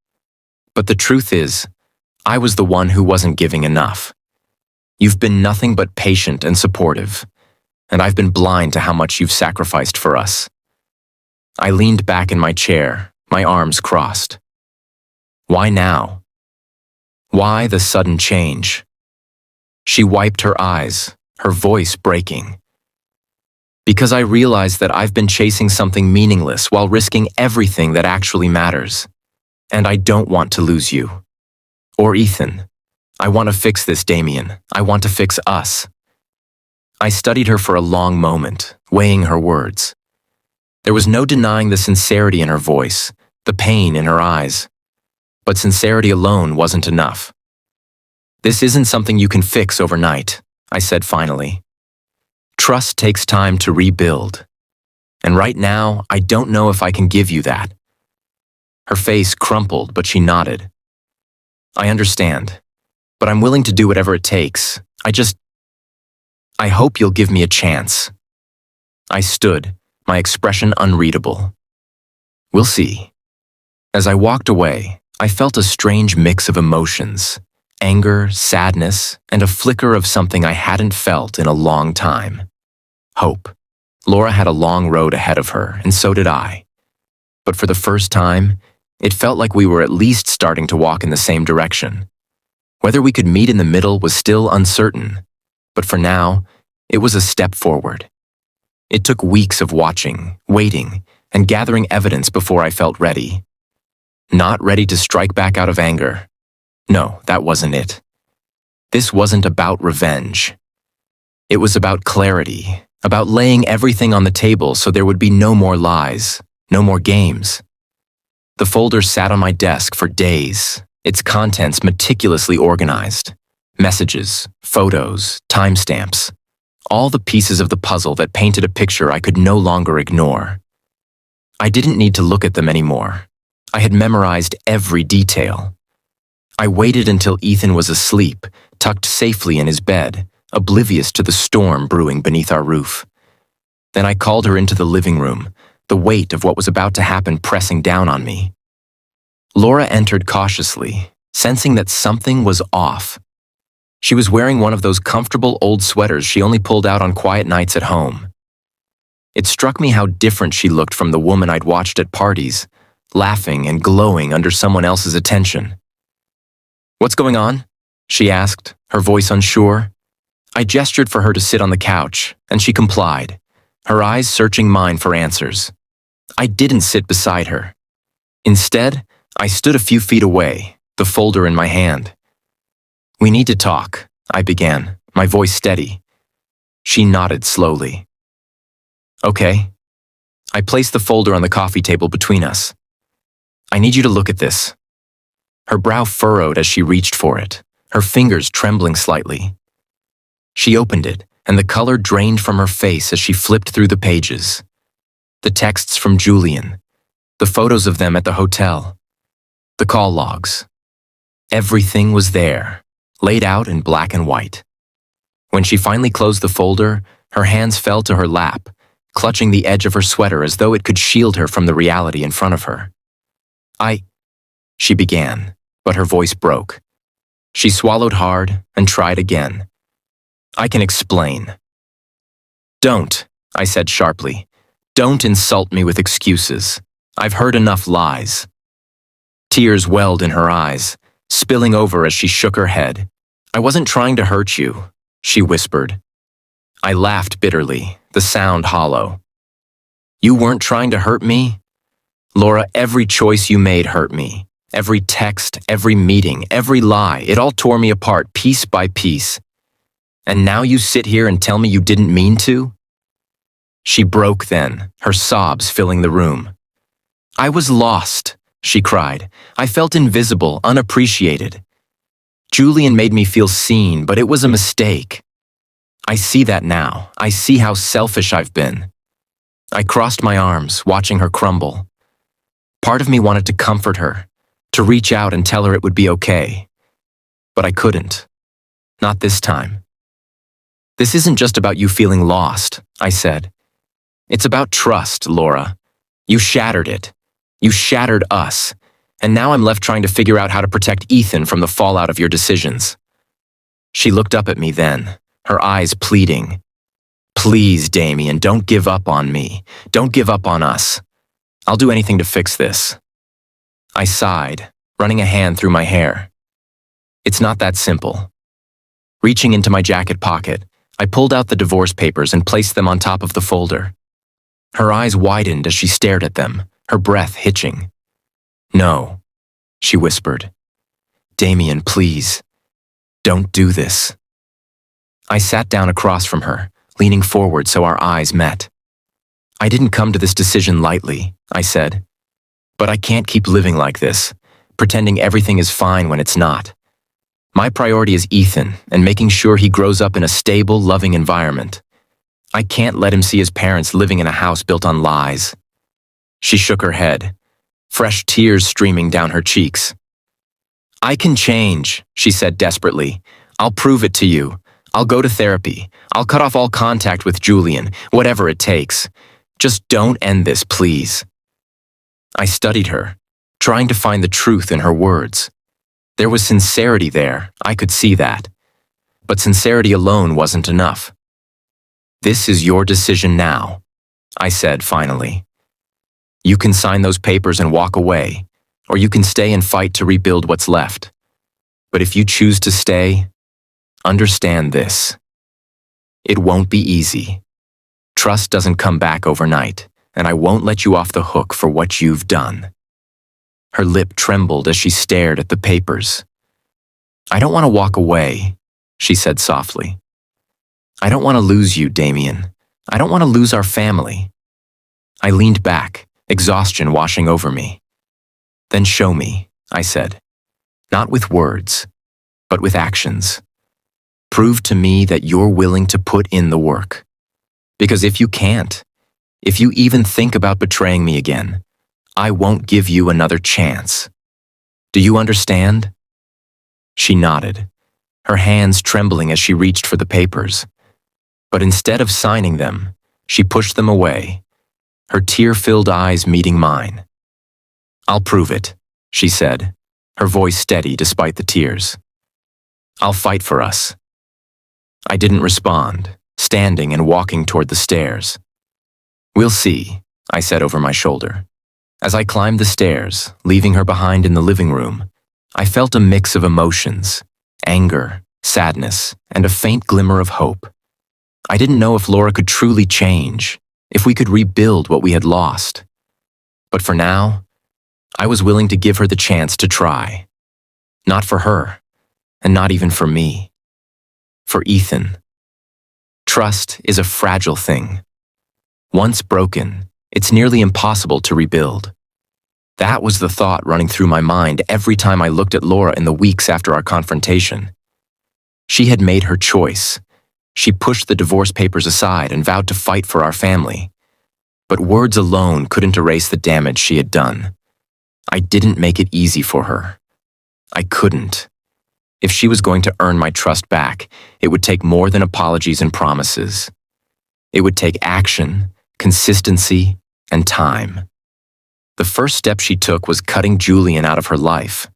"But the truth is, I was the one who wasn't giving enough. You've been nothing but patient and supportive, and I've been blind to how much you've sacrificed for us." I leaned back in my chair, my arms crossed. "Why now?" Why the sudden change? She wiped her eyes, her voice breaking. Because I realized that I've been chasing something meaningless while risking everything that actually matters. And I don't want to lose you. Or Ethan. I want to fix this, Damien. I want to fix us. I studied her for a long moment, weighing her words. There was no denying the sincerity in her voice, the pain in her eyes. But sincerity alone wasn't enough. This isn't something you can fix overnight, I said finally. Trust takes time to rebuild. And right now, I don't know if I can give you that. Her face crumpled, but she nodded. I understand, but I'm willing to do whatever it takes. I hope you'll give me a chance. I stood, my expression unreadable. We'll see. As I walked away, I felt a strange mix of emotions, anger, sadness, and a flicker of something I hadn't felt in a long time. Hope. Laura had a long road ahead of her, and so did I. But for the first time, it felt like we were at least starting to walk in the same direction. Whether we could meet in the middle was still uncertain, but for now, it was a step forward. It took weeks of watching, waiting, and gathering evidence before I felt ready. Not ready to strike back out of anger. No, that wasn't it. This wasn't about revenge. It was about clarity, about laying everything on the table so there would be no more lies, no more games. The folder sat on my desk for days, its contents meticulously organized. Messages, photos, timestamps. All the pieces of the puzzle that painted a picture I could no longer ignore. I didn't need to look at them anymore. I had memorized every detail. I waited until Ethan was asleep, tucked safely in his bed, oblivious to the storm brewing beneath our roof. Then I called her into the living room, the weight of what was about to happen pressing down on me. Laura entered cautiously, sensing that something was off. She was wearing one of those comfortable old sweaters she only pulled out on quiet nights at home. It struck me how different she looked from the woman I'd watched at parties, laughing and glowing under someone else's attention. "What's going on?" she asked, her voice unsure. I gestured for her to sit on the couch, and she complied, her eyes searching mine for answers. I didn't sit beside her. Instead, I stood a few feet away, the folder in my hand. "We need to talk," I began, my voice steady. She nodded slowly. "Okay." I placed the folder on the coffee table between us. "I need you to look at this." Her brow furrowed as she reached for it, her fingers trembling slightly. She opened it, and the color drained from her face as she flipped through the pages. The texts from Julian, the photos of them at the hotel, the call logs. Everything was there, laid out in black and white. When she finally closed the folder, her hands fell to her lap, clutching the edge of her sweater as though it could shield her from the reality in front of her. She began, but her voice broke. She swallowed hard and tried again. "I can explain." "Don't," I said sharply. "Don't insult me with excuses. I've heard enough lies." Tears welled in her eyes, spilling over as she shook her head. "I wasn't trying to hurt you," she whispered. I laughed bitterly, the sound hollow. "You weren't trying to hurt me? Laura, every choice you made hurt me. Every text, every meeting, every lie, it all tore me apart piece by piece. And now you sit here and tell me you didn't mean to?" She broke then, her sobs filling the room. "I was lost," she cried. "I felt invisible, unappreciated. Julian made me feel seen, but it was a mistake. I see that now. I see how selfish I've been." I crossed my arms, watching her crumble. Part of me wanted to comfort her, to reach out and tell her it would be okay. But I couldn't. Not this time. "This isn't just about you feeling lost," I said. "It's about trust, Laura. You shattered it. You shattered us. And now I'm left trying to figure out how to protect Ethan from the fallout of your decisions." She looked up at me then, her eyes pleading. "Please, Damien, don't give up on me. Don't give up on us. I'll do anything to fix this." I sighed, running a hand through my hair. It's not that simple. Reaching into my jacket pocket, I pulled out the divorce papers and placed them on top of the folder. Her eyes widened as she stared at them, her breath hitching. "No," she whispered. "Damien, please, don't do this." I sat down across from her, leaning forward so our eyes met. "I didn't come to this decision lightly," I said. "But I can't keep living like this, pretending everything is fine when it's not. My priority is Ethan and making sure he grows up in a stable, loving environment. I can't let him see his parents living in a house built on lies." She shook her head, fresh tears streaming down her cheeks. "I can change," she said desperately. "I'll prove it to you. I'll go to therapy. I'll cut off all contact with Julian, whatever it takes. Just don't end this, please." I studied her, trying to find the truth in her words. There was sincerity there, I could see that. But sincerity alone wasn't enough. "This is your decision now," I said finally. "You can sign those papers and walk away, or you can stay and fight to rebuild what's left. But if you choose to stay, understand this. It won't be easy. Trust doesn't come back overnight, and I won't let you off the hook for what you've done." Her lip trembled as she stared at the papers. "I don't want to walk away," she said softly. "I don't want to lose you, Damien. I don't want to lose our family." I leaned back, exhaustion washing over me. "Then show me," I said. "Not with words, but with actions. Prove to me that you're willing to put in the work. Because if you can't, if you even think about betraying me again, I won't give you another chance. Do you understand?" She nodded, her hands trembling as she reached for the papers. But instead of signing them, she pushed them away, her tear-filled eyes meeting mine. "I'll prove it," she said, her voice steady despite the tears. "I'll fight for us." I didn't respond, standing and walking toward the stairs. "We'll see," I said over my shoulder. As I climbed the stairs, leaving her behind in the living room, I felt a mix of emotions, anger, sadness, and a faint glimmer of hope. I didn't know if Laura could truly change, if we could rebuild what we had lost. But for now, I was willing to give her the chance to try. Not for her, and not even for me. For Ethan. Trust is a fragile thing. Once broken, it's nearly impossible to rebuild. That was the thought running through my mind every time I looked at Laura in the weeks after our confrontation. She had made her choice. She pushed the divorce papers aside and vowed to fight for our family. But words alone couldn't erase the damage she had done. I didn't make it easy for her. I couldn't. If she was going to earn my trust back, it would take more than apologies and promises. It would take action, consistency, and time. The first step she took was cutting Julian out of her life.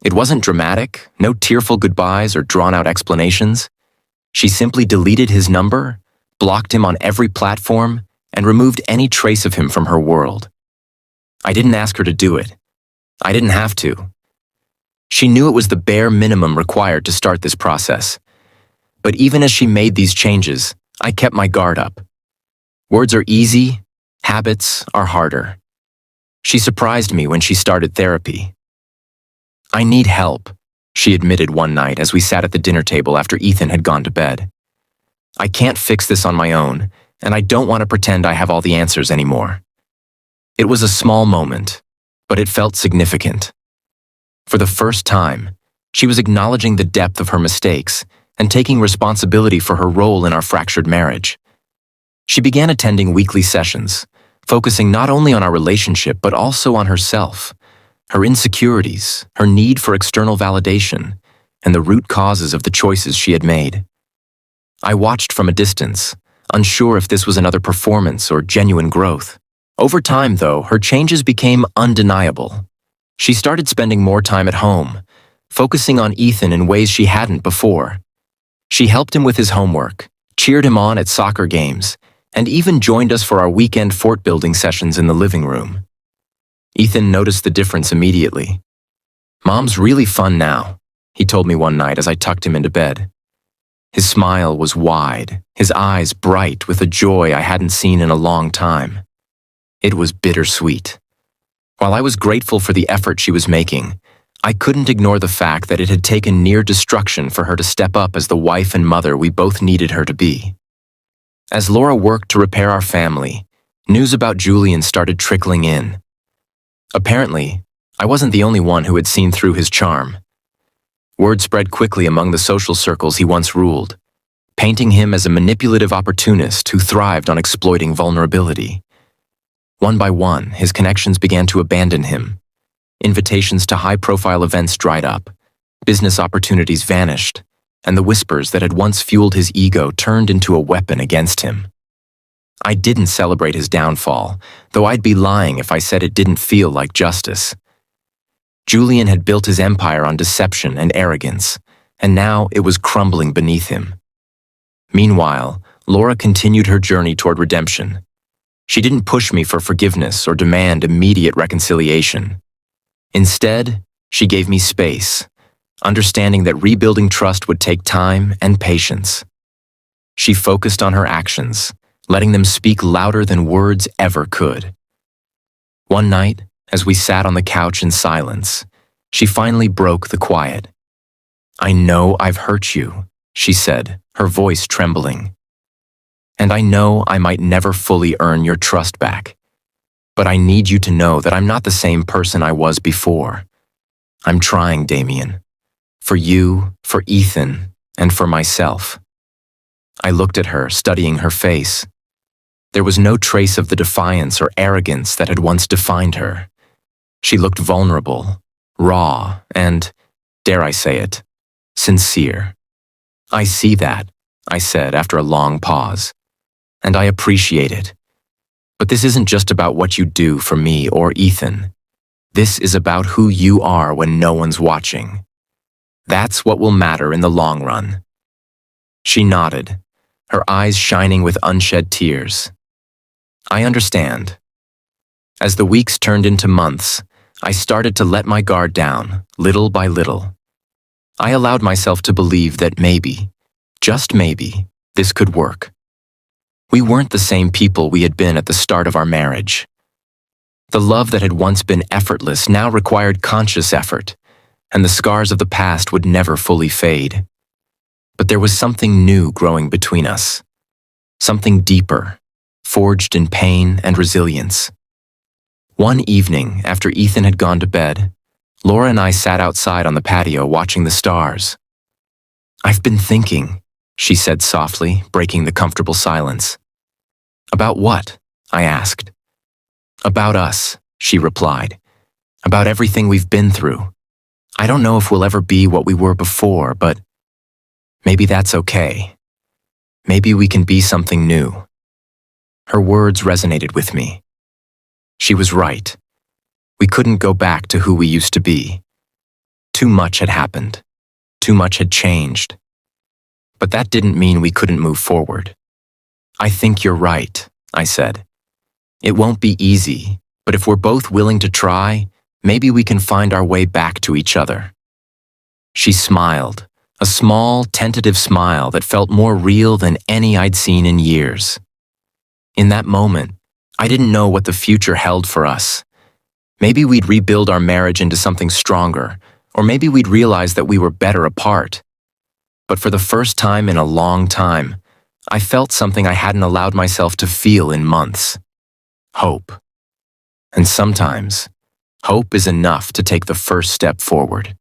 It wasn't dramatic, no tearful goodbyes or drawn-out explanations. She simply deleted his number, blocked him on every platform, and removed any trace of him from her world. I didn't ask her to do it. I didn't have to. She knew it was the bare minimum required to start this process. But even as she made these changes, I kept my guard up. Words are easy, habits are harder. She surprised me when she started therapy. "I need help," she admitted one night as we sat at the dinner table after Ethan had gone to bed. "I can't fix this on my own, and I don't want to pretend I have all the answers anymore." It was a small moment, but it felt significant. For the first time, she was acknowledging the depth of her mistakes and taking responsibility for her role in our fractured marriage. She began attending weekly sessions, focusing not only on our relationship but also on herself, her insecurities, her need for external validation, and the root causes of the choices she had made. I watched from a distance, unsure if this was another performance or genuine growth. Over time, though, her changes became undeniable. She started spending more time at home, focusing on Ethan in ways she hadn't before. She helped him with his homework, cheered him on at soccer games, and even joined us for our weekend fort-building sessions in the living room. Ethan noticed the difference immediately. "Mom's really fun now," he told me one night as I tucked him into bed. His smile was wide, his eyes bright with a joy I hadn't seen in a long time. It was bittersweet. While I was grateful for the effort she was making, I couldn't ignore the fact that it had taken near destruction for her to step up as the wife and mother we both needed her to be. As Laura worked to repair our family, news about Julian started trickling in. Apparently, I wasn't the only one who had seen through his charm. Word spread quickly among the social circles he once ruled, painting him as a manipulative opportunist who thrived on exploiting vulnerability. One by one, his connections began to abandon him. Invitations to high-profile events dried up, business opportunities vanished, and the whispers that had once fueled his ego turned into a weapon against him. I didn't celebrate his downfall, though I'd be lying if I said it didn't feel like justice. Julian had built his empire on deception and arrogance, and now it was crumbling beneath him. Meanwhile, Laura continued her journey toward redemption. She didn't push me for forgiveness or demand immediate reconciliation. Instead, she gave me space, understanding that rebuilding trust would take time and patience. She focused on her actions, letting them speak louder than words ever could. One night, as we sat on the couch in silence, she finally broke the quiet. "I know I've hurt you," she said, her voice trembling. "And I know I might never fully earn your trust back. But I need you to know that I'm not the same person I was before. I'm trying, Damien. For you, for Ethan, and for myself." I looked at her, studying her face. There was no trace of the defiance or arrogance that had once defined her. She looked vulnerable, raw, and, dare I say it, sincere. "I see that," I said after a long pause, "and I appreciate it. But this isn't just about what you do for me or Ethan. This is about who you are when no one's watching. That's what will matter in the long run." She nodded, her eyes shining with unshed tears. "I understand." As the weeks turned into months, I started to let my guard down, little by little. I allowed myself to believe that maybe, just maybe, this could work. We weren't the same people we had been at the start of our marriage. The love that had once been effortless now required conscious effort, and the scars of the past would never fully fade. But there was something new growing between us. Something deeper, forged in pain and resilience. One evening, after Ethan had gone to bed, Laura and I sat outside on the patio watching the stars. "I've been thinking," she said softly, breaking the comfortable silence. "About what?" I asked. "About us," she replied. "About everything we've been through. I don't know if we'll ever be what we were before, but maybe that's okay. Maybe we can be something new." Her words resonated with me. She was right. We couldn't go back to who we used to be. Too much had happened. Too much had changed. But that didn't mean we couldn't move forward. "I think you're right," I said. "It won't be easy, but if we're both willing to try, maybe we can find our way back to each other." She smiled, a small, tentative smile that felt more real than any I'd seen in years. In that moment, I didn't know what the future held for us. Maybe we'd rebuild our marriage into something stronger, or maybe we'd realize that we were better apart. But for the first time in a long time, I felt something I hadn't allowed myself to feel in months. Hope. And sometimes, hope is enough to take the first step forward.